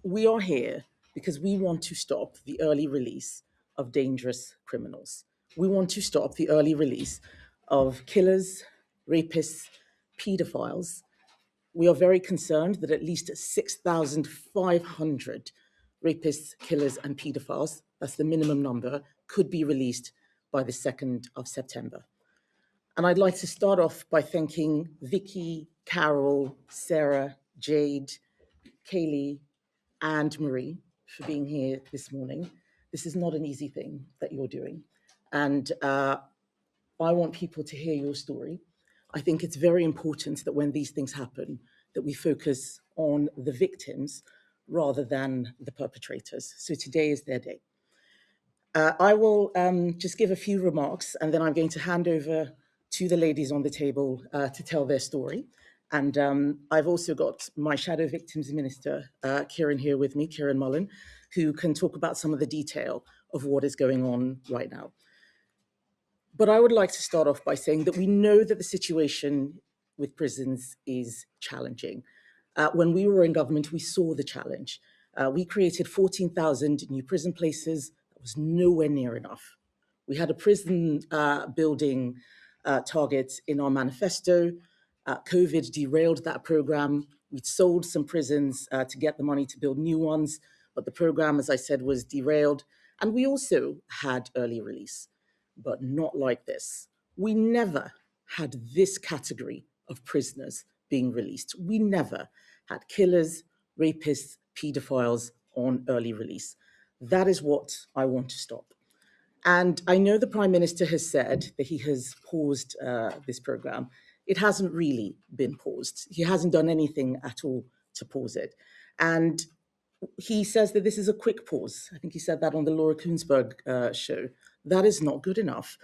We are here because we want to stop the early release of dangerous criminals. We want to stop the early release of killers, rapists, paedophiles. We are very concerned that at least 6,500 rapists, killers, and paedophiles, that's the minimum number, could be released by the 2nd of September. And I'd like to start off by thanking Vicky, Carol, Sarah, Jade, Kaylee, and Marie for being here this morning. This is not an easy thing that you're doing. And I want people to hear your story. I think it's very important that when these things happen, that we focus on the victims rather than the perpetrators. So today is their day. I will just give a few remarks, and then I'm going to hand over to the ladies on the table to tell their story. And I've also got my Shadow Victims Minister, Kieran, here with me, Kieran Mullen, who can talk about some of the detail of what is going on right now. But I would like to start off by saying that we know that the situation with prisons is challenging. When we were in government, we saw the challenge. We created 14,000 new prison places. That was nowhere near enough. We had a prison building target in our manifesto. COVID derailed that program. We'd sold some prisons to get the money to build new ones, but the program, as I said, was derailed. And we also had early release, but not like this. We never had this category of prisoners being released. We never had killers, rapists, paedophiles on early release. That is what I want to stop. And I know the Prime Minister has said that he has paused this program. It hasn't really been paused. He hasn't done anything at all to pause it. And he says that this is a quick pause. I think he said that on the Laura Koonsberg show. That is not good enough.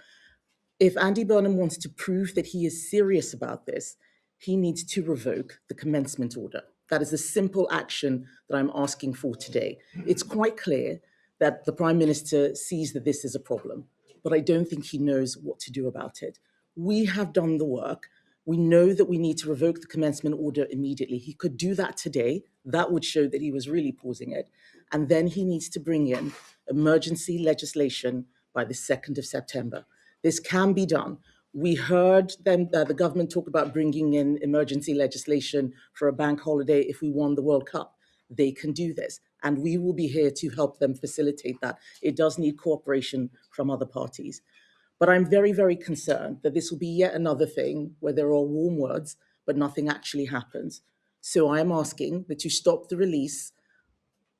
If Andy Burnham wants to prove that he is serious about this, he needs to revoke the commencement order. That is the simple action that I'm asking for today. It's quite clear that the Prime Minister sees that this is a problem, but I don't think he knows what to do about it. We have done the work. We know that we need to revoke the commencement order immediately. He could do that today. That would show that he was really pausing it. And then he needs to bring in emergency legislation by the 2nd of September. This can be done. We heard them, the government talk about bringing in emergency legislation for a bank holiday if we won the World Cup. They can do this, and we will be here to help them facilitate that. It does need cooperation from other parties. But I'm very, very concerned that this will be yet another thing where there are warm words, but nothing actually happens. So I am asking that you stop the release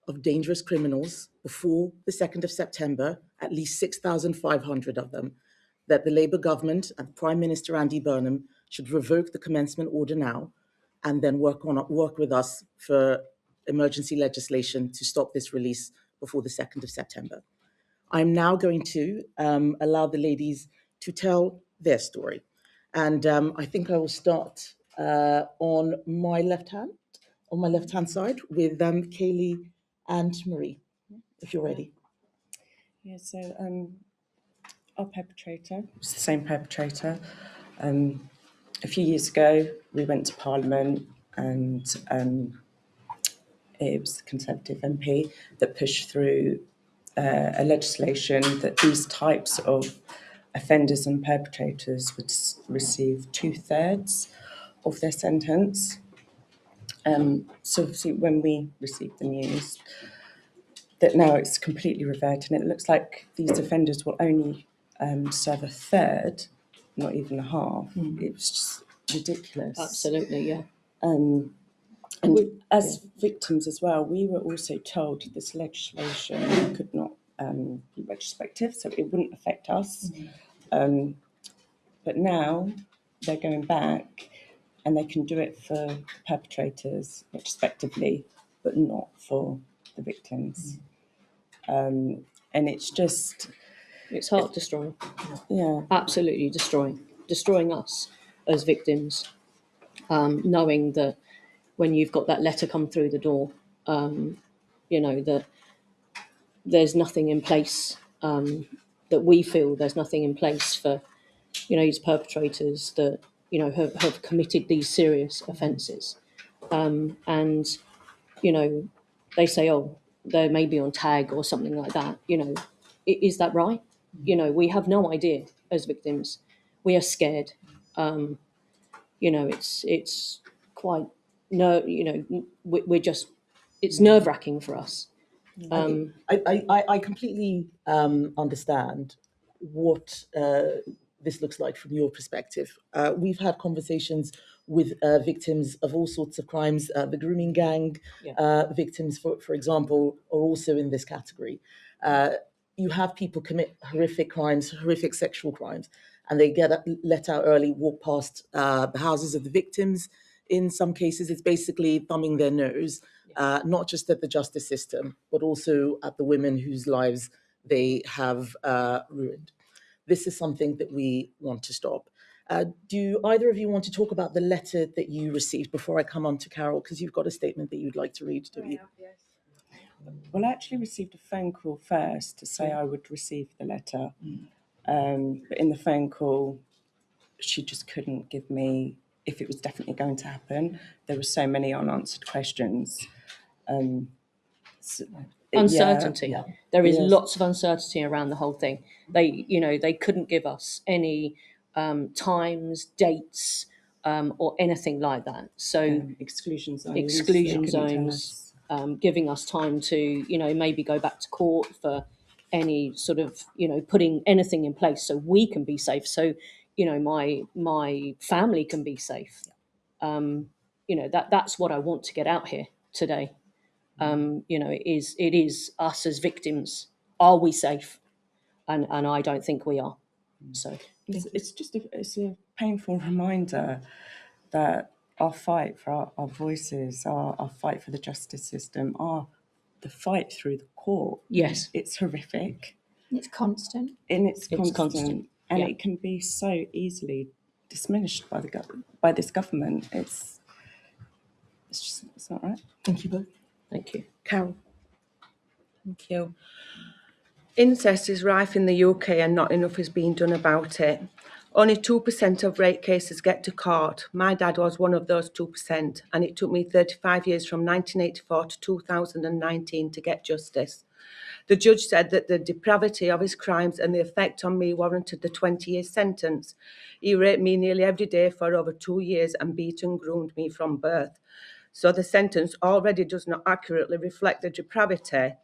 of dangerous criminals before the 2nd of September, at least 6,500 of them, that the Labour government and Prime Minister Andy Burnham should revoke the commencement order now and then work with us for emergency legislation to stop this release before the 2nd of September. I'm now going to allow the ladies to tell their story. And I think I will start on my left-hand side with Kaylee and Marie, if you're ready. Yeah, so our perpetrator was the same perpetrator. A few years ago, we went to Parliament and it was the Conservative MP that pushed through a legislation that these types of offenders and perpetrators would receive 2/3 of their sentence. So obviously when we received the news that now it's completely reverted, and it looks like these offenders will only serve a third, not even a half. It was just ridiculous. Absolutely, yeah. And as victims as well, we were also told this legislation could not be retrospective, so it wouldn't affect us. But now they're going back and they can do it for perpetrators retrospectively, but not for the victims. And it's just... It's heart destroying. Yeah. Absolutely destroying us as victims, knowing that when you've got that letter come through the door, you know, that there's nothing in place, that we feel there's nothing in place for, you know, these perpetrators that, you know, have committed these serious offences. And, you know, they say, oh, they may be on tag or something like that. You know, is that right? You know, we have no idea as victims. We are scared. You know, it's quite we're just, it's nerve wracking for us. I completely understand what this looks like from your perspective. We've had conversations with victims of all sorts of crimes. The grooming gang victims, for example, are also in this category. You have people commit horrific crimes, horrific sexual crimes, and they get let out early, walk past the houses of the victims. In some cases, it's basically thumbing their nose, not just at the justice system, but also at the women whose lives they have ruined. This is something that we want to stop. Do either of you want to talk about the letter that you received before I come on to Carol? Because you've got a statement that you'd like to read, don't you? Yes. Well, I actually received a phone call first to say I would receive the letter. But in the phone call, she just couldn't give me if it was definitely going to happen. There were so many unanswered questions. Uncertainty. Yeah. There is Yes. lots of uncertainty around the whole thing. They couldn't give us any times, dates, or anything like that. So Exclusion zones. exclusion They couldn't tell zones, us. giving us time to, maybe go back to court for any sort of, putting anything in place so we can be safe. So, my family can be safe. That's what I want to get out here today. It is us as victims. Are we safe? And I don't think we are. So It's a painful reminder that our fight for our voices, our fight for the justice system, the fight through the court. yes, It's horrific. It's constant. And it's constant. constant. And Yeah. it can be so easily diminished by this government. It's not right. Thank you both. Thank you. Carol. Thank you. Incest is rife in the UK and not enough is being done about it. Only 2% of rape cases get to court. My dad was one of those 2%, and it took me 35 years from 1984 to 2019 to get justice. The judge said that the depravity of his crimes and the effect on me warranted the 20-year sentence. He raped me nearly every day for over 2 years and beat and groomed me from birth. So the sentence already does not accurately reflect the depravity.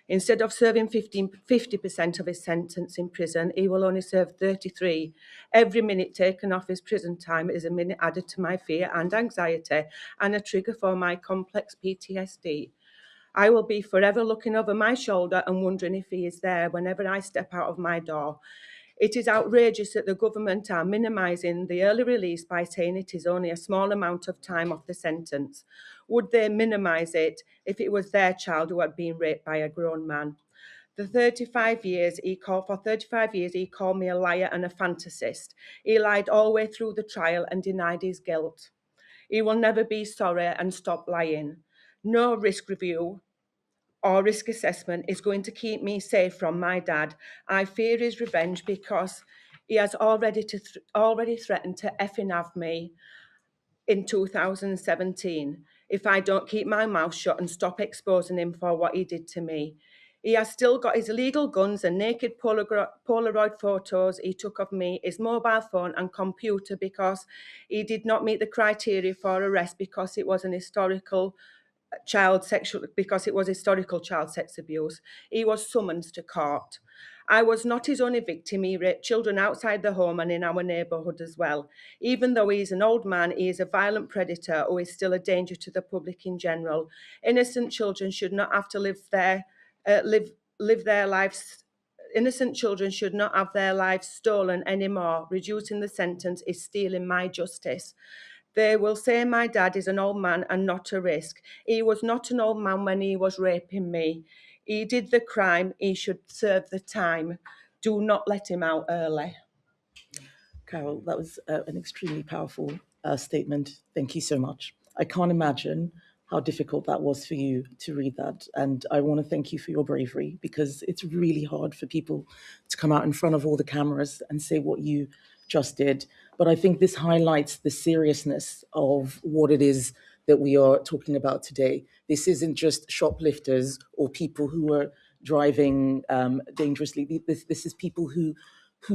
Instead of serving 50% of his sentence in prison, he will only serve 33. Every minute taken off his prison time is a minute added to my fear and anxiety and a trigger for my complex PTSD. I will be forever looking over my shoulder and wondering if he is there whenever I step out of my door. It is outrageous that the government are minimising the early release by saying it is only a small amount of time off the sentence. Would they minimise it if it was their child who had been raped by a grown man? For 35 years, he called me a liar and a fantasist. He lied all the way through the trial and denied his guilt. He will never be sorry and stop lying. No risk review or risk assessment is going to keep me safe from my dad. I fear his revenge because he has already threatened to effing have me in 2017 if I don't keep my mouth shut and stop exposing him for what he did to me. He has still got his illegal guns and naked Polaroid photos he took of me, his mobile phone and computer, because he did not meet the criteria for arrest because it was historical child sex abuse. He was summoned to court. I was not his only victim. He raped children outside the home and in our neighbourhood as well. Even though he is an old man, he is a violent predator who is still a danger to the public in general. Innocent children should not have to live their lives. Innocent children should not have their lives stolen anymore. Reducing the sentence is stealing my justice. They will say my dad is an old man and not a risk. He was not an old man when he was raping me. He did the crime. He should serve the time. Do not let him out early. Carol, that was an extremely powerful statement. Thank you so much. I can't imagine how difficult that was for you to read that. And I want to thank you for your bravery, because it's really hard for people to come out in front of all the cameras and say what you just did. But I think this highlights the seriousness of what it is that we are talking about today. This isn't just shoplifters or people who are driving dangerously. This is people who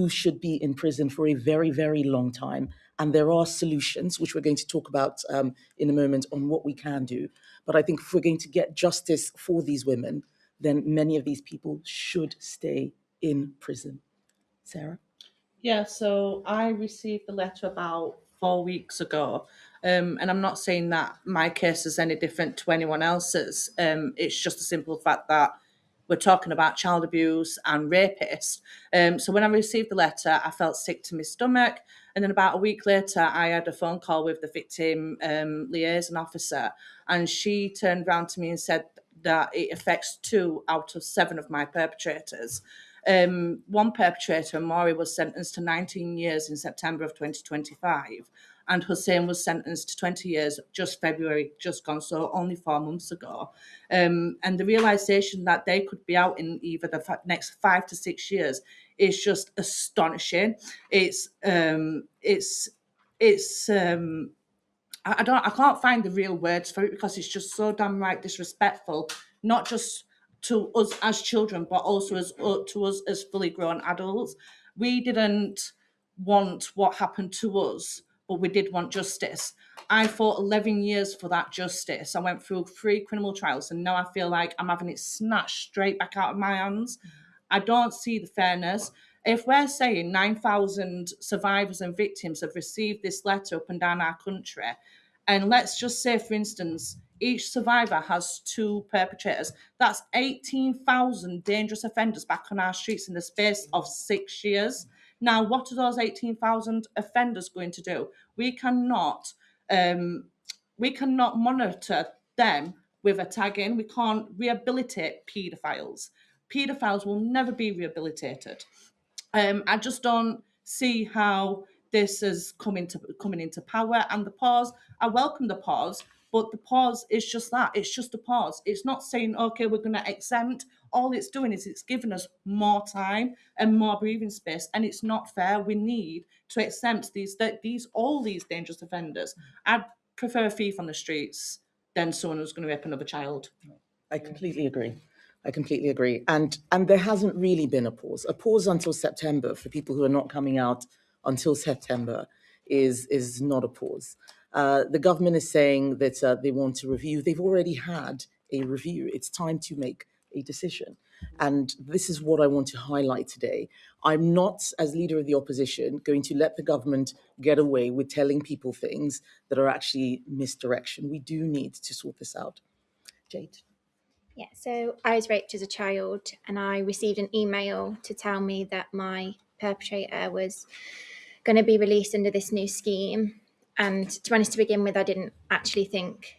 should be in prison for a very, very long time. And there are solutions, which we're going to talk about in a moment, on what we can do. But I think if we're going to get justice for these women, then many of these people should stay in prison. Sarah? Yeah, so I received the letter about 4 weeks ago. And I'm not saying that my case is any different to anyone else's. It's just the simple fact that we're talking about child abuse and rapists. So when I received the letter, I felt sick to my stomach. And then about a week later, I had a phone call with the victim liaison officer. And she turned around to me and said that it affects 2 out of 7 of my perpetrators. One perpetrator, Maury, was sentenced to 19 years in September of 2025, and Hussein was sentenced to 20 years just February, just gone, so only 4 months ago. And the realisation that they could be out in either the next 5 to 6 years is just astonishing. I can't find the real words for it, because it's just so damn right disrespectful, not just to us as children, but also to us as fully grown adults. We didn't want what happened to us, but we did want justice. I fought 11 years for that justice. I went through 3 criminal trials, and now I feel like I'm having it snatched straight back out of my hands. I don't see the fairness. If we're saying 9,000 survivors and victims have received this letter up and down our country, and let's just say, for instance, each survivor has 2 perpetrators, that's 18,000 dangerous offenders back on our streets in the space of 6 years. Now, what are those 18,000 offenders going to do? We cannot monitor them with a tagging. We can't rehabilitate paedophiles. Paedophiles will never be rehabilitated. I just don't see how this is coming into power. And the pause, I welcome the pause, but the pause is just that. It's just a pause. It's not saying, okay, we're going to exempt. All it's doing is it's giving us more time and more breathing space, and it's not fair. We need to exempt all these dangerous offenders. I'd prefer a thief on the streets than someone who's going to rape another child. I completely agree. I completely agree. And there hasn't really been a pause. A pause until September for people who are not coming out until September is not a pause. The government is saying that they want to review. They've already had a review. It's time to make a decision. And this is what I want to highlight today. I'm not, as leader of the opposition, going to let the government get away with telling people things that are actually misdirection. We do need to sort this out. Jade? Yeah, so I was raped as a child, and I received an email to tell me that my perpetrator was going to be released under this new scheme. And to be honest, to begin with, I didn't actually think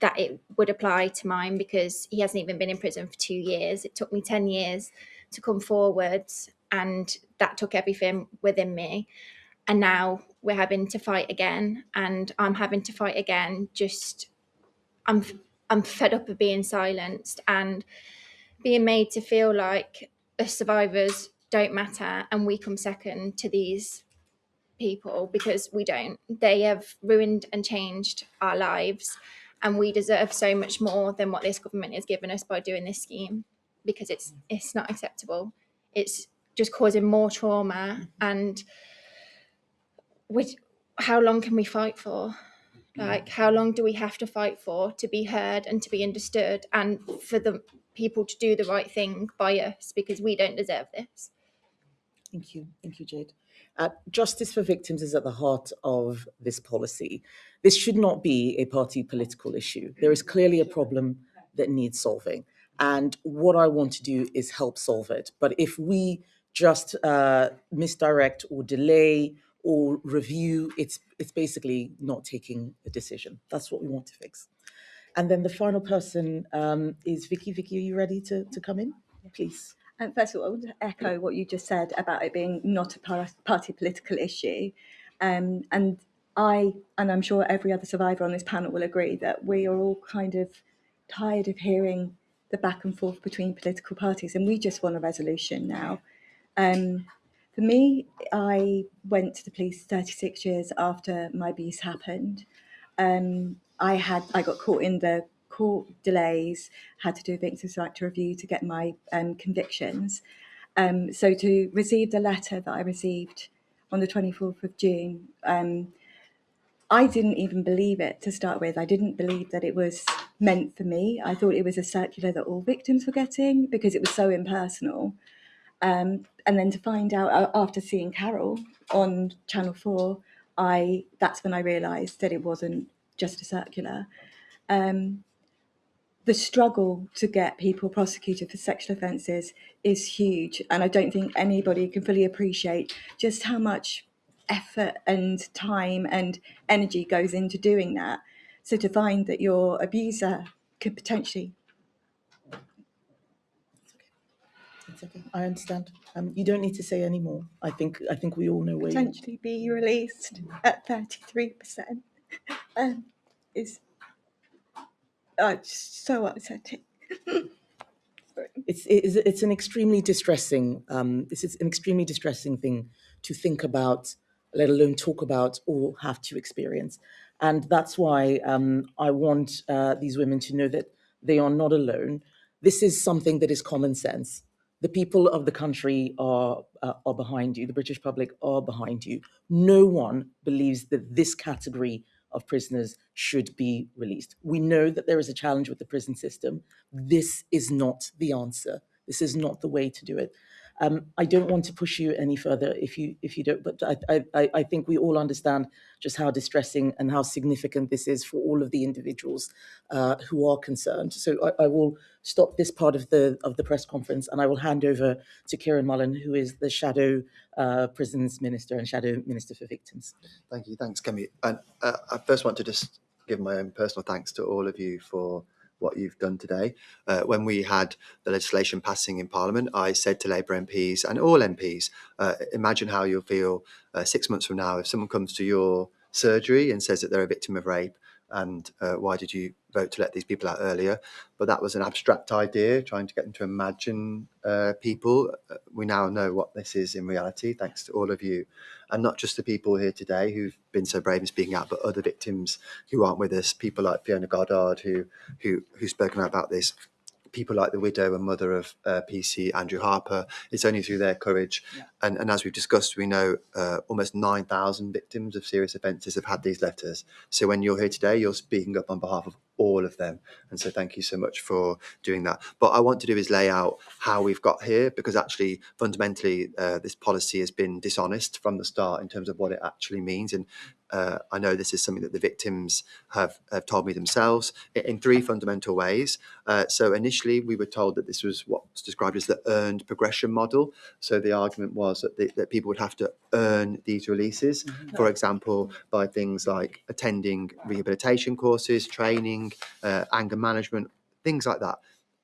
that it would apply to mine, because he hasn't even been in prison for 2 years. It took me 10 years to come forward, and that took everything within me. And now we're having to fight again, and I'm having to fight again. I'm fed up of being silenced and being made to feel like the survivors don't matter and we come second to these people, because we don't. They have ruined and changed our lives, and we deserve so much more than what this government has given us by doing this scheme, because it's not acceptable. It's just causing more trauma. And how long can we fight for? Like, how long do we have to fight for to be heard and to be understood, and for the people to do the right thing by us, because we don't deserve this? Thank you, Jade. Justice for victims is at the heart of this policy. This should not be a party political issue. There is clearly a problem that needs solving. And what I want to do is help solve it. But if we just misdirect or delay or review, it's basically not taking a decision. That's what we want to fix. And then the final person is Vicky. Vicky, are you ready to come in? Please. First of all, I want to echo what you just said about it being not a party political issue. And I'm sure every other survivor on this panel will agree that we are all kind of tired of hearing the back and forth between political parties, and we just want a resolution now. For me, I went to the police 36 years after my abuse happened. I got caught in the court delays, had to do a victims' right to review to get my convictions. So to receive the letter that I received on the 24th of June, I didn't even believe it to start with. I didn't believe that it was meant for me. I thought it was a circular that all victims were getting because it was so impersonal. And then to find out after seeing Carol on Channel 4, that's when I realised that it wasn't just a circular. The struggle to get people prosecuted for sexual offences is huge, and I don't think anybody can fully appreciate just how much effort and time and energy goes into doing that. So to find that your abuser could potentially It's okay. I understand. You don't need to say any more. I think we all know where you. potentially be released at 33% is just so upsetting. It's an extremely distressing this is an extremely distressing thing to think about, let alone talk about or have to experience. And that's why I want these women to know that they are not alone. This is something that is common sense. The people of the country are behind you. The British public are behind you. No one believes that this category of prisoners should be released. We know that there is a challenge with the prison system. This is not the answer. This is not the way to do it. I don't want to push you any further if you don't, but I think we all understand just how distressing and how significant this is for all of the individuals who are concerned. So I will stop this part of the press conference and I will hand over to Kieran Mullen, who is the Shadow Prisons Minister and Shadow Minister for Victims. Thank you. Thanks, Kemi. And I first want to just give my own personal thanks to all of you for what you've done today. When we had the legislation passing in Parliament, I said to Labour MPs and all MPs, imagine how you'll feel 6 months from now if someone comes to your surgery and says that they're a victim of rape, and why did you vote to let these people out earlier? But that was an abstract idea, trying to get them to imagine people. We now know what this is in reality, thanks to all of you. And not just the people here today who've been so brave in speaking out, but other victims who aren't with us, people like Fiona Goddard, who's spoken about this, people like the widow and mother of PC Andrew Harper. It's only through their courage. Yeah. And as we've discussed, we know almost 9,000 victims of serious offences have had these letters. So when you're here today, you're speaking up on behalf of all of them. And so thank you so much for doing that. But I want to do is lay out how we've got here, because actually fundamentally this policy has been dishonest from the start in terms of what it actually means. And I know this is something that the victims have told me themselves in three fundamental ways. So initially we were told that this was what's described as the earned progression model. So the argument was that people would have to earn these releases, for example, by things like attending rehabilitation courses, training, anger management, things like that.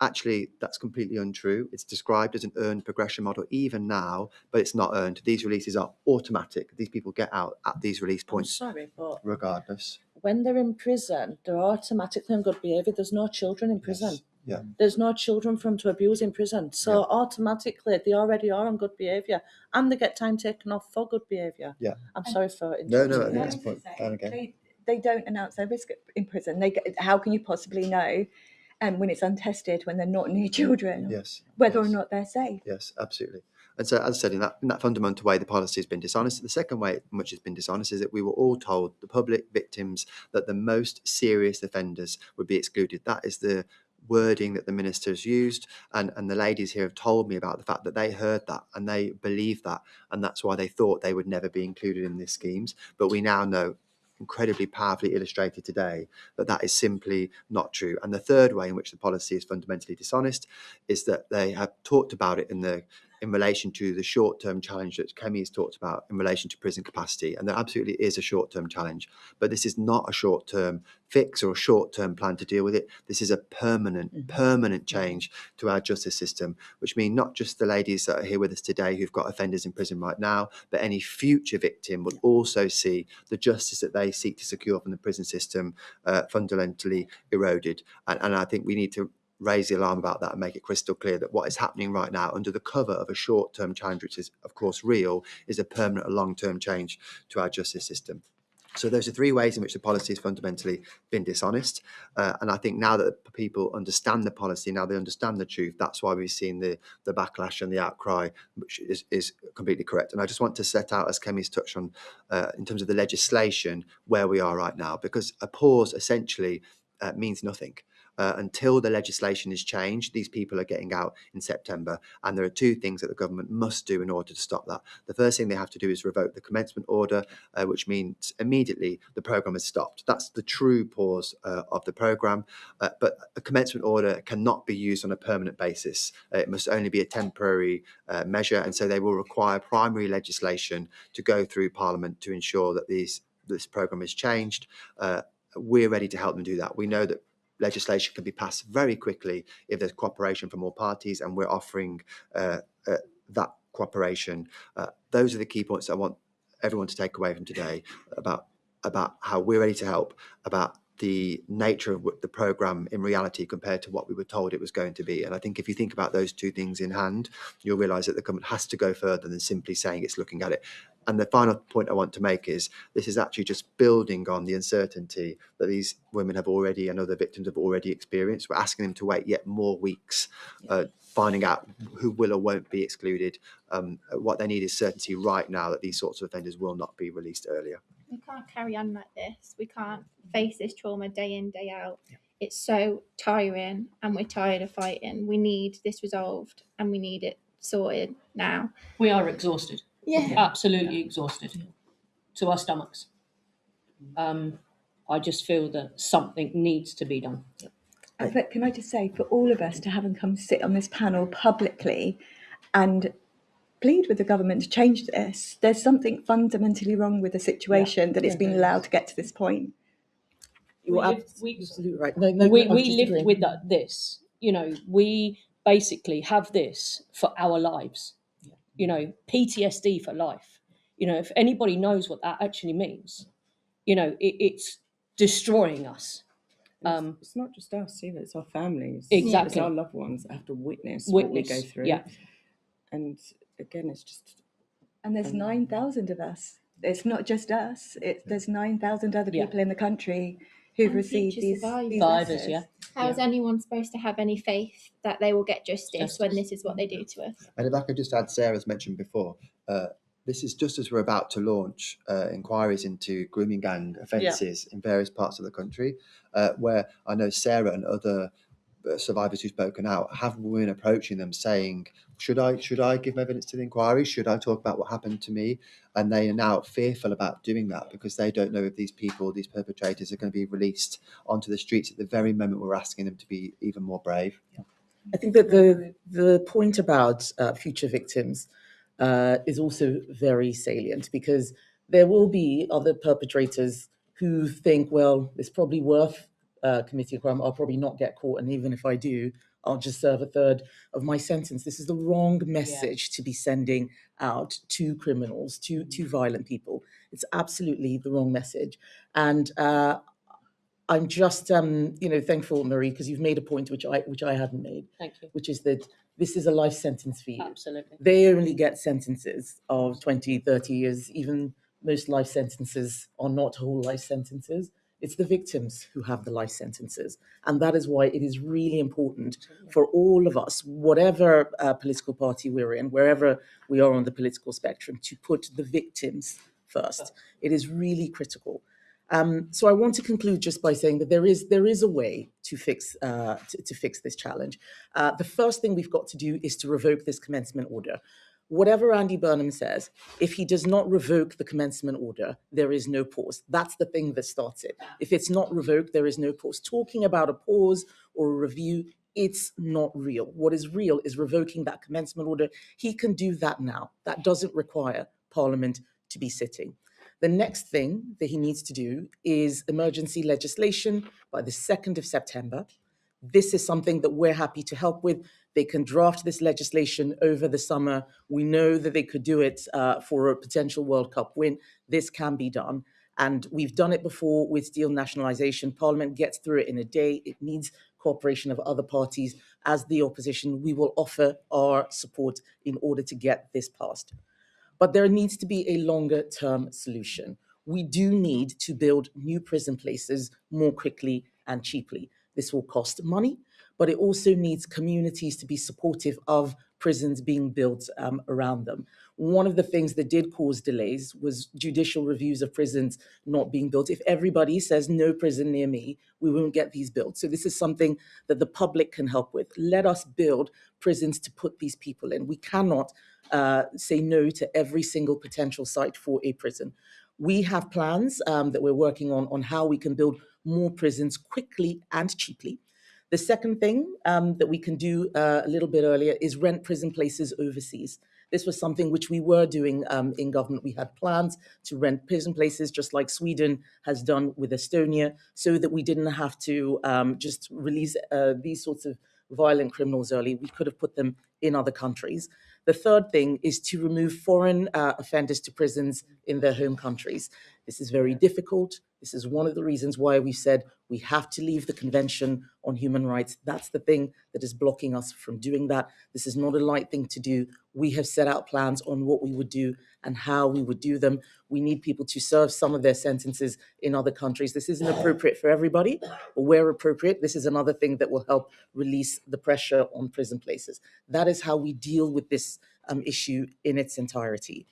Actually, that's completely untrue. It's described as an earned progression model even now, but it's not earned. These releases are automatic. These people get out at these release points. I'm sorry, but regardless. When they're in prison, they're automatically on good behaviour. There's no children in prison. Yes. Yeah. There's no children for them to abuse in prison. So automatically they already are on good behaviour, and they get time taken off for good behaviour. Yeah. I'm sorry for No, interrupting. at this point. They don't announce their risk in prison. How can you possibly know when it's untested, when they're not near children, whether or not they're safe? Yes, absolutely. And so, as I said, in that fundamental way, the policy has been dishonest. The second way in which it's been dishonest is that we were all told, the public, victims, that the most serious offenders would be excluded. That is the wording that the minister has used, and the ladies here have told me about the fact that they heard that and they believed that, and that's why they thought they would never be included in these schemes. But we now know, incredibly powerfully illustrated today, that is simply not true. And the third way in which the policy is fundamentally dishonest is that they have talked about it in relation to the short-term challenge that Kemi has talked about in relation to prison capacity. And there absolutely is a short-term challenge, but this is not a short-term fix or a short-term plan to deal with it. This is a permanent change to our justice system, which means not just the ladies that are here with us today who've got offenders in prison right now, but any future victim will also see the justice that they seek to secure from the prison system fundamentally eroded. And I think we need to raise the alarm about that and make it crystal clear that what is happening right now under the cover of a short-term challenge, which is of course real, is a permanent and long-term change to our justice system. So those are three ways in which the policy has fundamentally been dishonest. And I think now that people understand the policy, now they understand the truth, that's why we've seen the backlash and the outcry, which is completely correct. And I just want to set out, as Kemi's touched on, in terms of the legislation, where we are right now, because a pause essentially means nothing. Until the legislation is changed, these people are getting out in September. And there are two things that the government must do in order to stop that. The first thing they have to do is revoke the commencement order, which means immediately the programme is stopped. That's the true pause of the programme. But a commencement order cannot be used on a permanent basis. It must only be a temporary measure. And so they will require primary legislation to go through Parliament to ensure that this programme is changed. We're ready to help them do that. We know that legislation can be passed very quickly if there's cooperation from all parties, and we're offering that cooperation. Those are the key points I want everyone to take away from today about how we're ready to help, about the nature of the programme in reality compared to what we were told it was going to be. And I think if you think about those two things in hand, you'll realise that the government has to go further than simply saying it's looking at it. And the final point I want to make is this is actually just building on the uncertainty that these women have already and other victims have already experienced. We're asking them to wait yet more weeks, finding out who will or won't be excluded. What they need is certainty right now that these sorts of offenders will not be released earlier. We can't carry on like this. We can't face this trauma day in, day out. It's so tiring, and we're tired of fighting. We need this resolved, and we need it sorted now. We are exhausted. Yeah. Absolutely exhausted to our stomachs. I just feel that something needs to be done. But can I just say, for all of us to have and come sit on this panel publicly and plead with the government to change this, there's something fundamentally wrong with the situation that it's been allowed to get to this point. You're absolutely right. No, we I'm just lived agreeing. with this. We basically have this for our lives. PTSD for life. If anybody knows what that actually means, it's destroying us. It's not just us either, it's our families. Exactly. It's our loved ones that have to witness what we go through. Yeah. And again, it's just... And there's 9,000 of us. It's not just us. There's 9,000 other people in the country who've And received future these survivors, letters. yeah. How is anyone supposed to have any faith that they will get justice when this is what they do to us? And if I could just add, Sarah's mentioned before, this is just as we're about to launch inquiries into grooming gang offences in various parts of the country, where I know Sarah and other survivors who've spoken out have women approaching them saying, should I give evidence to the inquiry? Should I talk about what happened to me? And they are now fearful about doing that because they don't know if these people, these perpetrators, are going to be released onto the streets at the very moment we're asking them to be even more brave. I think that the point about future victims is also very salient, because there will be other perpetrators who think, well, it's probably worth committing a crime. I'll probably not get caught, and even if I do, I'll just serve a third of my sentence. This is the wrong message to be sending out to criminals, to violent people. It's absolutely the wrong message. And I'm just, thankful, Marie, because you've made a point which I hadn't made. Thank you. Which is that this is a life sentence for you. Absolutely. They only get sentences of 20, 30 years. Even most life sentences are not whole life sentences. It's the victims who have the life sentences. And that is why it is really important for all of us, whatever political party we're in, wherever we are on the political spectrum, to put the victims first. It is really critical. So I want to conclude just by saying that there is a way to fix this challenge. The first thing we've got to do is to revoke this commencement order. Whatever Andy Burnham says, if he does not revoke the commencement order, there is no pause. That's the thing that starts it. If it's not revoked, there is no pause. Talking about a pause or a review, it's not real. What is real is revoking that commencement order. He can do that now. That doesn't require Parliament to be sitting. The next thing that he needs to do is emergency legislation by the 2nd of September. This is something that we're happy to help with. They can draft this legislation over the summer. We know that they could do it for a potential World Cup win. This can be done. And we've done it before with steel nationalisation. Parliament gets through it in a day. It needs cooperation of other parties. As the opposition, we will offer our support in order to get this passed. But there needs to be a longer term solution. We do need to build new prison places more quickly and cheaply. This will cost money, but it also needs communities to be supportive of prisons being built around them. One of the things that did cause delays was judicial reviews of prisons not being built. If everybody says no prison near me, we won't get these built. So this is something that the public can help with. Let us build prisons to put these people in. We cannot say no to every single potential site for a prison. We have plans that we're working on how we can build more prisons quickly and cheaply. The second thing that we can do a little bit earlier is rent prison places overseas. This was something which we were doing in government. We had plans to rent prison places, just like Sweden has done with Estonia, so that we didn't have to just release these sorts of violent criminals early. We could have put them in other countries. The third thing is to remove foreign offenders to prisons in their home countries. This is very difficult. This is one of the reasons why we said we have to leave the Convention on Human Rights. That's the thing that is blocking us from doing that. This is not a light thing to do. We have set out plans on what we would do and how we would do them. We need people to serve some of their sentences in other countries. This isn't appropriate for everybody, but where appropriate, this is another thing that will help release the pressure on prison places. That is how we deal with this issue in its entirety.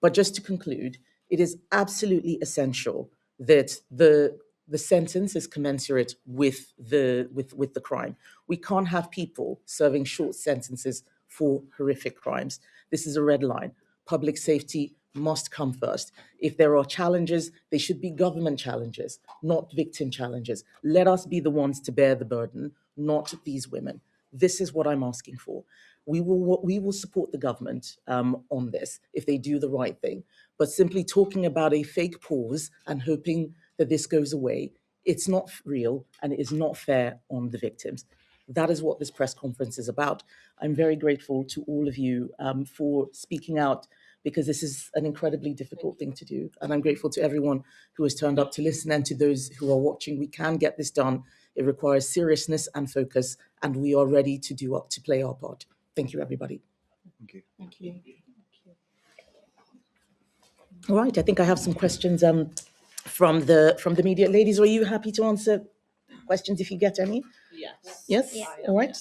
But just to conclude, it is absolutely essential that the sentence is commensurate with the crime. We can't have people serving short sentences for horrific crimes. This is a red line. Public safety must come first. If there are challenges, they should be government challenges, not victim challenges. Let us be the ones to bear the burden, not these women. This is what I'm asking for. We will support the government on this if they do the right thing. But simply talking about a fake pause and hoping that this goes away, it's not real and it is not fair on the victims. That is what this press conference is about. I'm very grateful to all of you for speaking out, because this is an incredibly difficult thing to do. And I'm grateful to everyone who has turned up to listen, and to those who are watching. We can get this done. It requires seriousness and focus, and we are ready to play our part. Thank you, everybody. Thank you. Thank you. All right, I think I have some questions from the media. Ladies, are you happy to answer questions if you get any? Yes. Yes? Yeah. All right.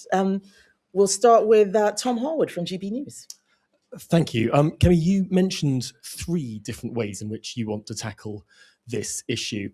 We'll start with Tom Harwood from GB News. Thank you. Kemi, you mentioned 3 different ways in which you want to tackle this issue,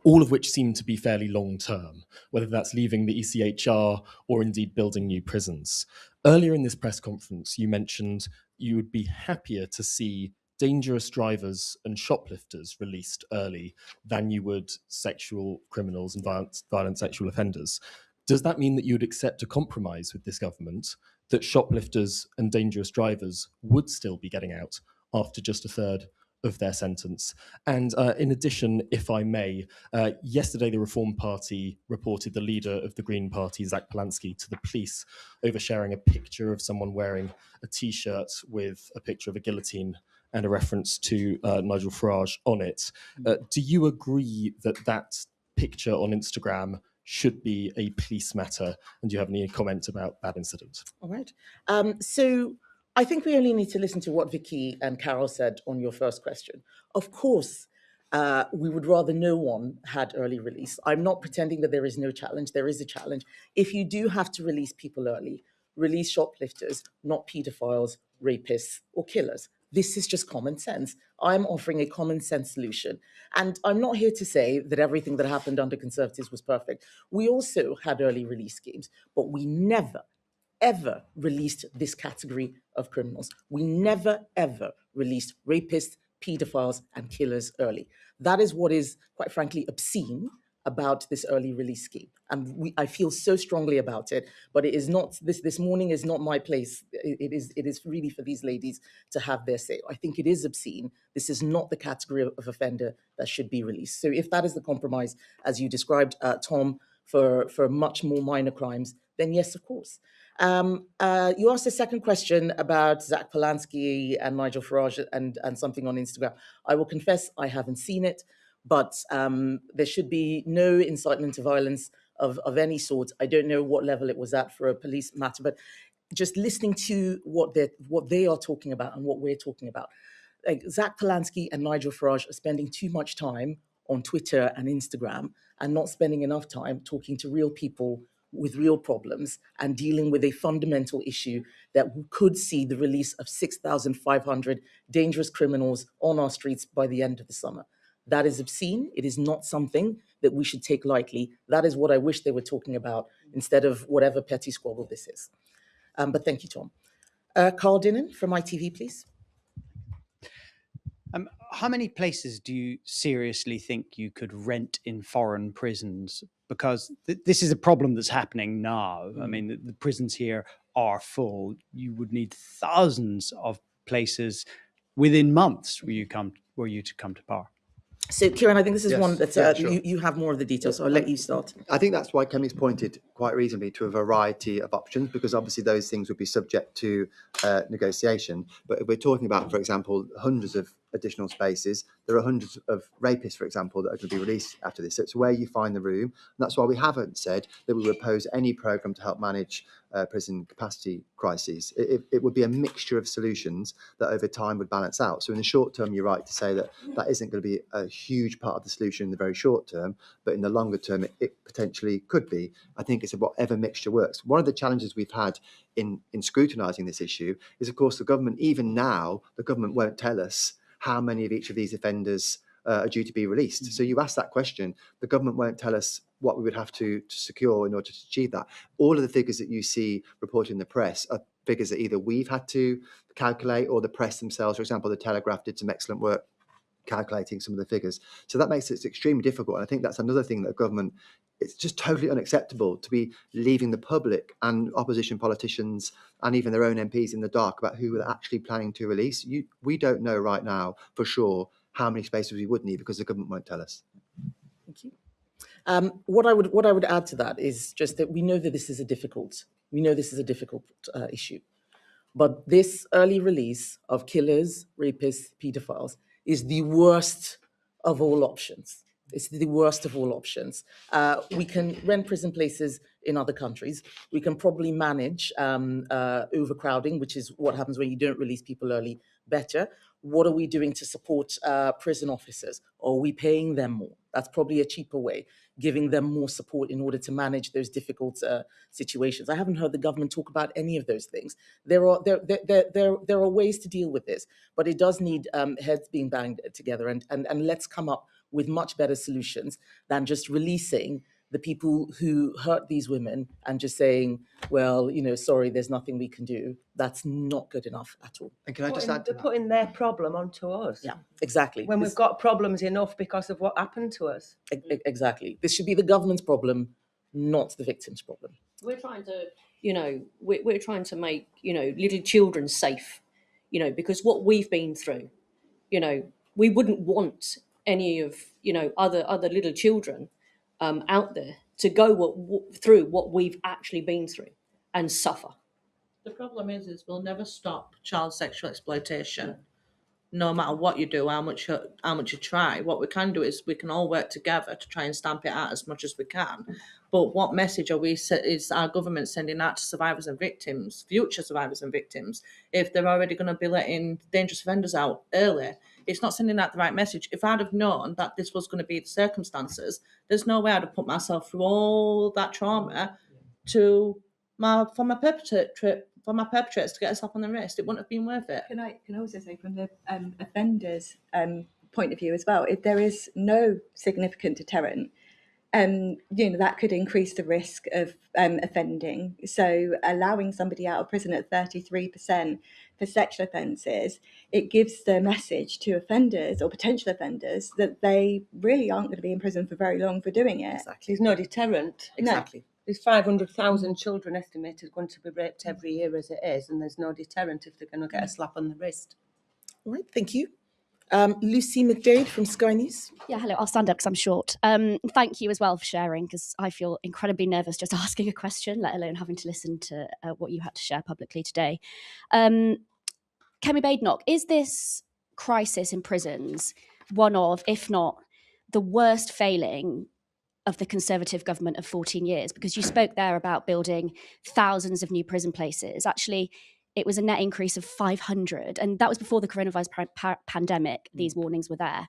all of which seem to be fairly long term, whether that's leaving the ECHR or indeed building new prisons. Earlier in this press conference, you mentioned you would be happier to see dangerous drivers and shoplifters released early than you would sexual criminals and violent sexual offenders. Does that mean that you would accept a compromise with this government, that shoplifters and dangerous drivers would still be getting out after just a third of their sentence? And in addition, if I may, yesterday the Reform Party reported the leader of the Green Party, Zach Polanski, to the police over sharing a picture of someone wearing a T-shirt with a picture of a guillotine and a reference to Nigel Farage on it. Do you agree that that picture on Instagram should be a police matter? And do you have any comment about that incident? All right. So I think we only need to listen to what Vicky and Carol said on your first question. Of course, we would rather no one had early release. I'm not pretending that there is no challenge. There is a challenge. If you do have to release people early, release shoplifters, not paedophiles, rapists, or killers. This is just common sense. I'm offering a common sense solution. And I'm not here to say that everything that happened under Conservatives was perfect. We also had early release schemes, but we never, ever released this category of criminals. We never, ever released rapists, paedophiles, and killers early. That is what is, quite frankly, obscene about this early release scheme. And I feel so strongly about it, but it is not, this morning is not my place. It is really for these ladies to have their say. I think it is obscene. This is not the category of offender that should be released. So if that is the compromise, as you described, Tom, for much more minor crimes, then yes, of course. You asked a second question about Zach Polanski and Nigel Farage and something on Instagram. I will confess I haven't seen it, but there should be no incitement to violence of any sort. I don't know what level it was at for a police matter, but just listening to what they are talking about and what we're talking about, like Zach Polanski and Nigel Farage are spending too much time on Twitter and Instagram and not spending enough time talking to real people with real problems and dealing with a fundamental issue that could see the release of 6,500 dangerous criminals on our streets by the end of the summer. That is obscene. It is not something that we should take lightly. That is what I wish they were talking about instead of whatever petty squabble this is. But thank you, Tom. Carl Dinnan from ITV, please. How many places do you seriously think you could rent in foreign prisons? Because this is a problem that's happening now. I mean, the prisons here are full. You would need thousands of places within months were you to come to power. So, Kieran, I think this is Yes, one that sure. you have more of the details, so I'll let you start. I think that's why Kemi's pointed quite reasonably to a variety of options, because obviously those things would be subject to negotiation. But if we're talking about, for example, hundreds of additional spaces, there are hundreds of rapists, for example, that are going to be released after this. So it's where you find the room. And that's why we haven't said that we would oppose any programme to help manage prison capacity crises. It would be a mixture of solutions that over time would balance out. So in the short term, you're right to say that that isn't going to be a huge part of the solution in the very short term, but in the longer term, it potentially could be. I think it's whatever mixture works. One of the challenges we've had in scrutinising this issue is, of course, the government, even now, the government won't tell us how many of each of these offenders are due to be released. So you ask that question, the government won't tell us what we would have to secure in order to achieve that. All of the figures that you see reported in the press are figures that either we've had to calculate or the press themselves. For example, the Telegraph did some excellent work calculating some of the figures. So that makes it extremely difficult. And I think that's another thing that government, it's just totally unacceptable to be leaving the public and opposition politicians and even their own MPs in the dark about who they're actually planning to release. We don't know right now for sure how many spaces we would need because the government won't tell us. Thank you. What I would add to that is just that we know that this is a difficult issue, but this early release of killers, rapists, paedophiles is the worst of all options. It's the worst of all options. We can rent prison places in other countries. We can probably manage overcrowding, which is what happens when you don't release people early, better. What are we doing to support prison officers? Are we paying them more? That's probably a cheaper way, giving them more support in order to manage those difficult situations. I haven't heard the government talk about any of those things. There are ways to deal with this, but it does need heads being banged together, and let's come up with much better solutions than just releasing the people who hurt these women and just saying, well, sorry, there's nothing we can do. That's not good enough at all. And can I just add to They're putting their problem onto us. Yeah, exactly. When we've got problems enough because of what happened to us. Exactly. This should be the government's problem, not the victim's problem. We're trying to, we're trying to make, little children safe, because what we've been through, we wouldn't want any of, other little children out there to go through what we've actually been through and suffer. The problem is we'll never stop child sexual exploitation, no matter what you do, how much you try. What we can do is we can all work together to try and stamp it out as much as we can. But what message is our government sending out to survivors and victims, future survivors and victims, if they're already going to be letting dangerous offenders out early? It's not sending out the right message. If I'd have known that this was going to be the circumstances, there's no way I'd have put myself through all that trauma for my perpetrators to get a slap on the wrist. It wouldn't have been worth it. Can I also say from the offender's point of view as well, if there is no significant deterrent, that could increase the risk of offending. So allowing somebody out of prison at 33% for sexual offences, it gives the message to offenders or potential offenders that they really aren't going to be in prison for very long for doing it. Exactly. There's no deterrent. Exactly. No. There's 500,000 children estimated going to be raped every year as it is, and there's no deterrent if they're going to get a slap on the wrist. All right, thank you. Lucy McDade from Sky News. Yeah, hello. I'll stand up because I'm short. Thank you as well for sharing, because I feel incredibly nervous just asking a question, let alone having to listen to what you had to share publicly today. Kemi Badenoch, is this crisis in prisons one of, if not the worst failing of the Conservative government of 14 years? Because you spoke there about building thousands of new prison places. Actually, it was a net increase of 500. And that was before the coronavirus pandemic. These warnings were there.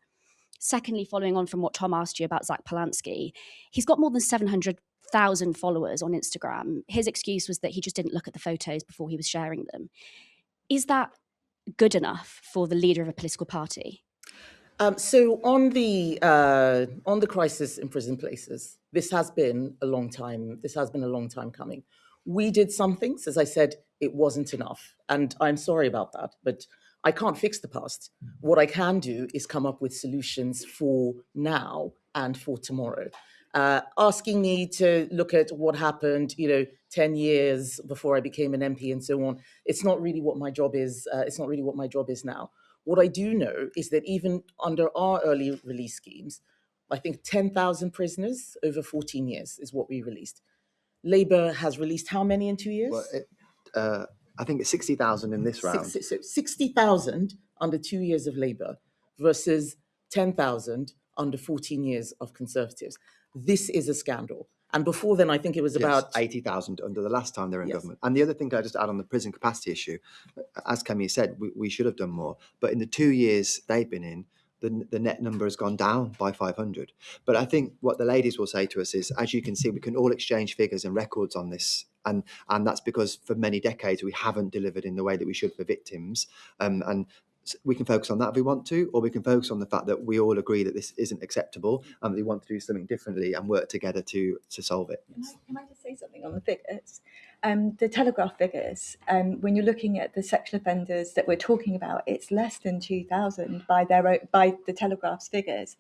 Secondly, following on from what Tom asked you about Zach Polanski, he's got more than 700,000 followers on Instagram. His excuse was that he just didn't look at the photos before he was sharing them. Is that good enough for the leader of a political party? So on the crisis in prison places, this has been a long time. This has been a long time coming. We did some things, as I said, it wasn't enough, and I'm sorry about that. But I can't fix the past. What I can do is come up with solutions for now and for tomorrow. Asking me to look at what happened, 10 years before I became an MP and so on, it's not really what my job is. It's not really what my job is now. What I do know is that even under our early release schemes, I think 10,000 prisoners over 14 years is what we released. Labour has released how many in 2 years? Well, I think it's 60,000 in this round. So 60,000 under 2 years of Labour versus 10,000 under 14 years of Conservatives. This is a scandal. And before then, I think it was about 80,000 under the last time they were in government. And the other thing I just add on the prison capacity issue, as Kemi said, we should have done more. But in the 2 years they've been in, the net number has gone down by 500. But I think what the ladies will say to us is, as you can see, we can all exchange figures and records on this. And that's because for many decades, we haven't delivered in the way that we should for victims. And we can focus on that if we want to, or we can focus on the fact that we all agree that this isn't acceptable and we want to do something differently and work together to solve it. Can I just say something on the figures? The Telegraph figures, when you're looking at the sexual offenders that we're talking about, it's less than 2,000 by the Telegraph's figures.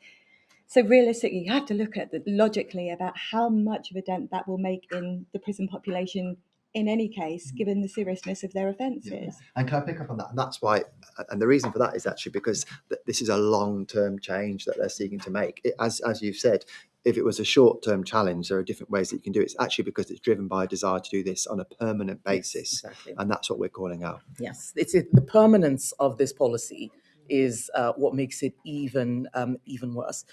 So realistically, you have to look at logically about how much of a dent that will make in the prison population in any case, given the seriousness of their offences. Yeah. And can I pick up on that? And that's why, and the reason for that is actually because this is a long-term change that they're seeking to make. As you've said, if it was a short-term challenge, there are different ways that you can do it. It's actually because it's driven by a desire to do this on a permanent basis. Yes, exactly. And that's what we're calling out. Yes, the permanence of this policy is what makes it even worse.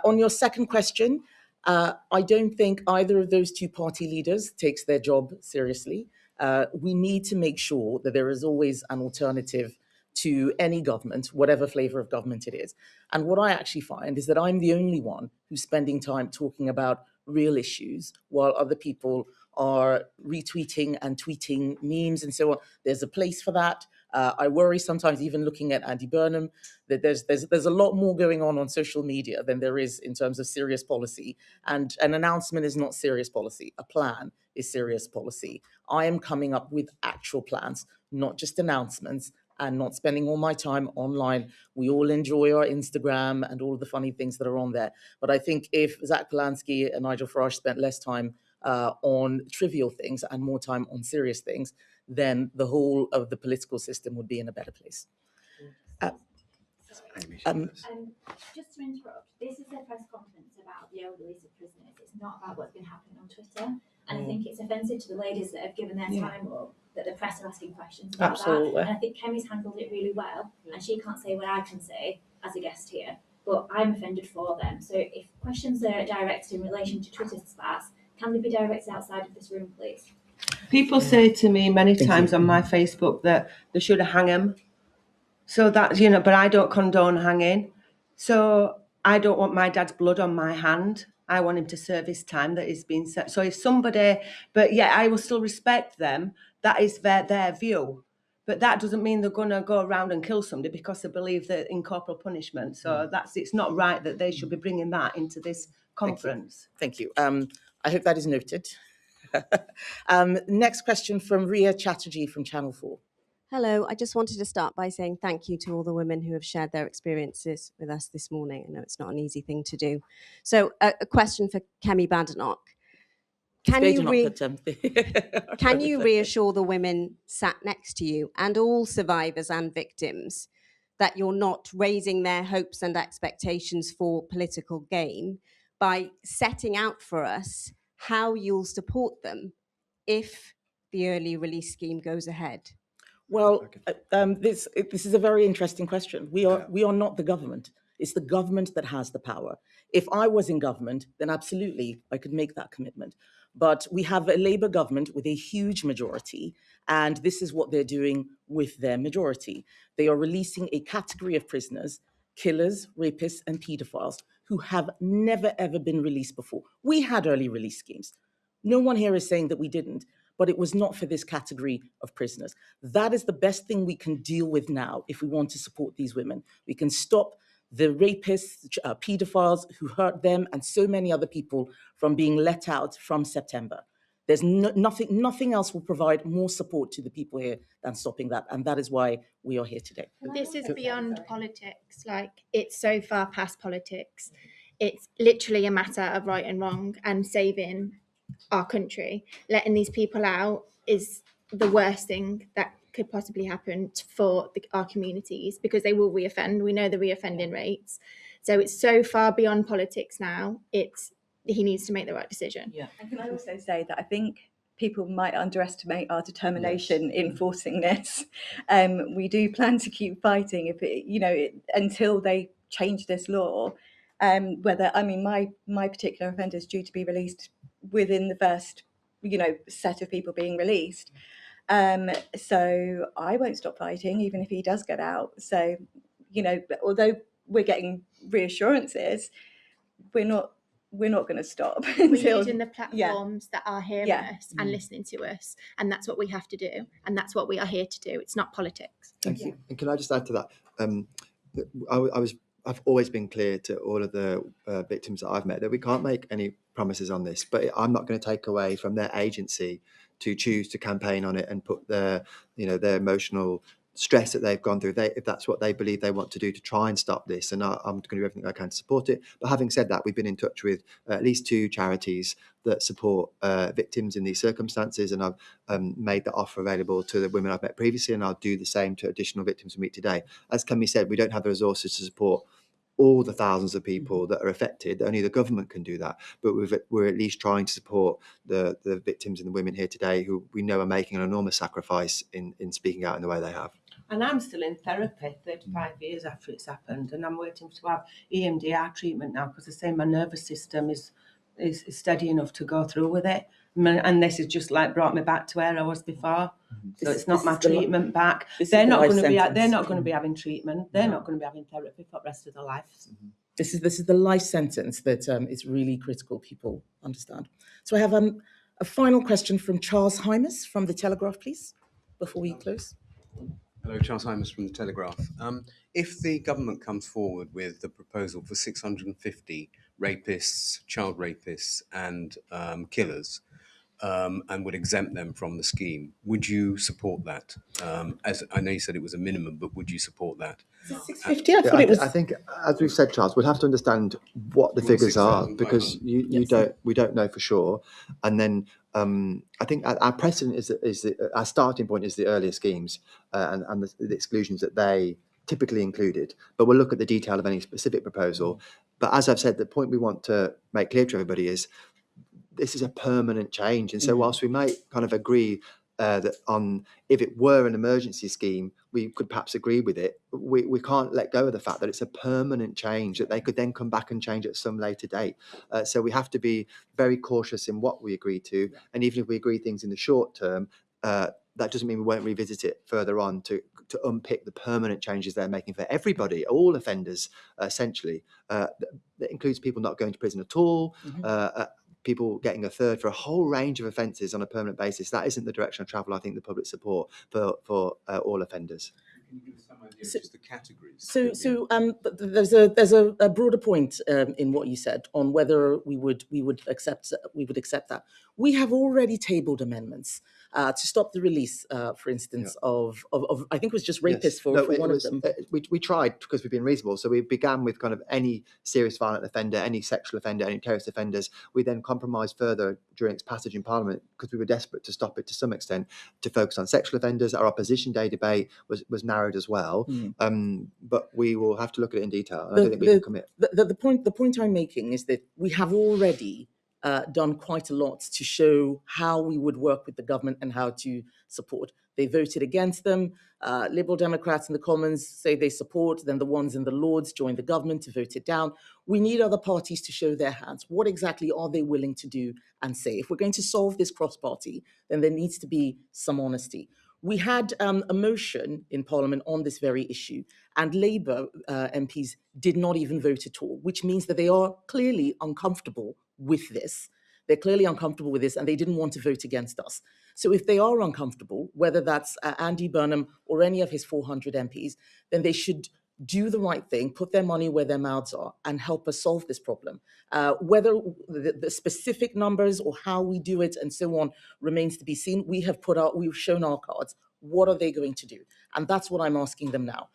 On your second question, I don't think either of those two party leaders takes their job seriously. We need to make sure that there is always an alternative to any government, whatever flavour of government it is. And what I actually find is that I'm the only one who's spending time talking about real issues while other people are retweeting and tweeting memes and so on. There's a place for that. I worry sometimes, even looking at Andy Burnham, that there's a lot more going on social media than there is in terms of serious policy. And an announcement is not serious policy. A plan is serious policy. I am coming up with actual plans, not just announcements, and not spending all my time online. We all enjoy our Instagram and all of the funny things that are on there. But I think if Zach Polanski and Nigel Farage spent less time on trivial things and more time on serious things, then the whole of the political system would be in a better place. Just to interrupt, this is a press conference about the early release of prisoners. It's not about what's been happening on Twitter. And I think it's offensive to the ladies that have given their time up that the press are asking questions about that. And I think Kemi's handled it really well, and she can't say what I can say as a guest here, but I'm offended for them. So if questions are directed in relation to Twitter spats, can they be directed outside of this room, please? People say to me many times on my Facebook that they should have hung him. So that, but I don't condone hanging. So I don't want my dad's blood on my hand. I want him to serve his time that is being set. So if somebody, but yeah, I will still respect them. That is their view. But that doesn't mean they're going to go around and kill somebody because they believe that in corporal punishment. So it's not right that they should be bringing that into this conference. Thank you. I hope that is noted. Next question from Ria Chatterjee from Channel 4. Hello, I just wanted to start by saying thank you to all the women who have shared their experiences with us this morning. I know it's not an easy thing to do. So a question for Kemi Badenoch. Can you reassure the women sat next to you and all survivors and victims that you're not raising their hopes and expectations for political gain by setting out for us how you'll support them if the early release scheme goes ahead? Well, this is a very interesting question. We are not the government. It's the government that has the power. If I was in government, then absolutely I could make that commitment. But we have a Labour government with a huge majority, and this is what they're doing with their majority. They are releasing a category of prisoners, killers, rapists, and paedophiles, who have never, ever been released before. We had early release schemes. No one here is saying that we didn't, but it was not for this category of prisoners. That is the best thing we can deal with now if we want to support these women. We can stop the rapists, paedophiles who hurt them and so many other people from being let out from September. There's nothing else will provide more support to the people here than stopping that. And that is why we are here today. This is beyond politics. Like, it's so far past politics. It's literally a matter of right and wrong and saving our country. Letting these people out is the worst thing that could possibly happen for our communities, because they will reoffend. We know the reoffending rates. So it's so far beyond politics now. He needs to make the right decision. Yeah. And can I also say that I think people might underestimate our determination in enforcing this. We do plan to keep fighting until they change this law. My particular offender is due to be released within the first, set of people being released. So I won't stop fighting, even if he does get out. So, although we're getting reassurances, we're not going to stop. We're using the platforms that are hearing us and listening to us, and that's what we have to do, and that's what we are here to do. It's not politics. Thank you. And can I just add to that? I've always been clear to all of the victims that I've met that we can't make any promises on this, but I'm not going to take away from their agency to choose to campaign on it and put their emotional stress that they've gone through, if that's what they believe they want to do to try and stop this. And I'm going to do everything I can to support it. But having said that, we've been in touch with at least 2 charities that support victims in these circumstances, and I've made that offer available to the women I've met previously, and I'll do the same to additional victims we meet today. As Kemi said, we don't have the resources to support all the thousands of people that are affected. Only the government can do that, but we're at least trying to support the victims and the women here today who we know are making an enormous sacrifice in speaking out in the way they have. And I'm still in therapy 35 years after it's happened, and I'm waiting to have EMDR treatment now, because I say my nervous system is steady enough to go through with it. And this has just brought me back to where I was before. So it's not my treatment back. They're not going to be having treatment. They're not going to be having therapy for the rest of their lives. This is the life sentence that is really critical people understand. So I have a final question from Charles Hymas from The Telegraph, please, before we close. Hello, Charles Hymas from The Telegraph. If the government comes forward with the proposal for 650 rapists, child rapists and killers, and would exempt them from the scheme, would you support that? As I know you said it was a minimum, but would you support that? 650? I thought it was. I think, as we've said, Charles, we'll have to understand what the figures are, because we don't know for sure. And then I think our precedent is our starting point is the earlier schemes and the exclusions that they typically included. But we'll look at the detail of any specific proposal. But as I've said, the point we want to make clear to everybody is this is a permanent change. And so whilst we might kind of agree that if it were an emergency scheme, we could perhaps agree with it, we can't let go of the fact that it's a permanent change, that they could then come back and change at some later date. So we have to be very cautious in what we agree to. And even if we agree things in the short term, that doesn't mean we won't revisit it further on to unpick the permanent changes they're making for everybody, all offenders, essentially. That includes people not going to prison at all, people getting a third for a whole range of offences on a permanent basis. That isn't the direction of travel I think the public support for all offenders. Can you give us some idea of just the categories? There's a broader point in what you said on whether we would accept that. We have already tabled amendments to stop the release, for instance, of I think it was just rapists for one of them. We tried, because we've been reasonable. So we began with kind of any serious violent offender, any sexual offender, any terrorist offenders. We then compromised further during its passage in Parliament, because we were desperate to stop it to some extent, to focus on sexual offenders. Our opposition day debate was narrowed as well. But we will have to look at it in detail. I don't think we can commit. The point I'm making is that we have already done quite a lot to show how we would work with the government and how to support. They voted against them. Liberal Democrats in the Commons say they support, then the ones in the Lords join the government to vote it down. We need other parties to show their hands. What exactly are they willing to do and say? If we're going to solve this cross-party, then there needs to be some honesty. We had a motion in Parliament on this very issue, and Labour MPs did not even vote at all, which means that they are clearly uncomfortable with this. They're clearly uncomfortable with this, and they didn't want to vote against us. So if they are uncomfortable, whether that's Andy Burnham or any of his 400 MPs, then they should do the right thing, put their money where their mouths are, and help us solve this problem. Whether the specific numbers or how we do it and so on remains to be seen. We've shown our cards. What are they going to do? And that's what I'm asking them now.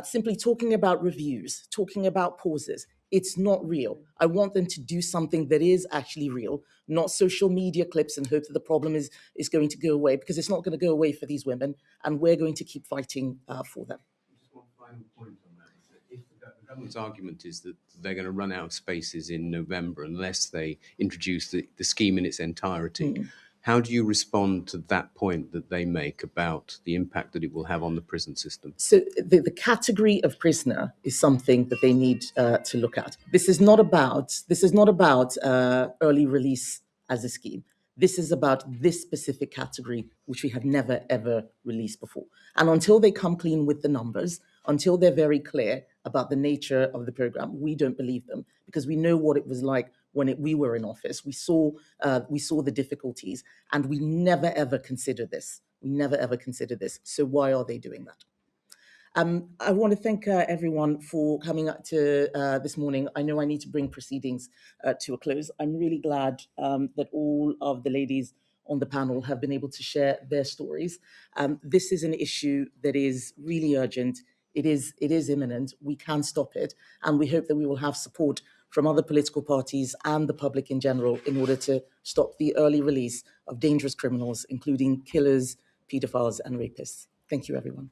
Simply talking about reviews, talking about pauses, it's not real. I want them to do something that is actually real, not social media clips and hope that the problem is going to go away, because it's not going to go away for these women, and we're going to keep fighting for them. Just one final point on that. If the government's argument is that they're going to run out of spaces in November unless they introduce the scheme in its entirety, how do you respond to that point that they make about the impact that it will have on the prison system? So the category of prisoner is something that they need to look at. This is not about early release as a scheme. This is about this specific category, which we have never, ever released before. And until they come clean with the numbers, until they're very clear about the nature of the program, we don't believe them, because we know what it was like when we were in office. We saw the difficulties, and we never, ever considered this. We never, ever considered this. So why are they doing that? I want to thank everyone for coming up to this morning. I know I need to bring proceedings to a close. I'm really glad that all of the ladies on the panel have been able to share their stories. This is an issue that is really urgent. It is imminent. We can stop it, and we hope that we will have support from other political parties and the public in general in order to stop the early release of dangerous criminals, including killers, paedophiles, and rapists. Thank you, everyone.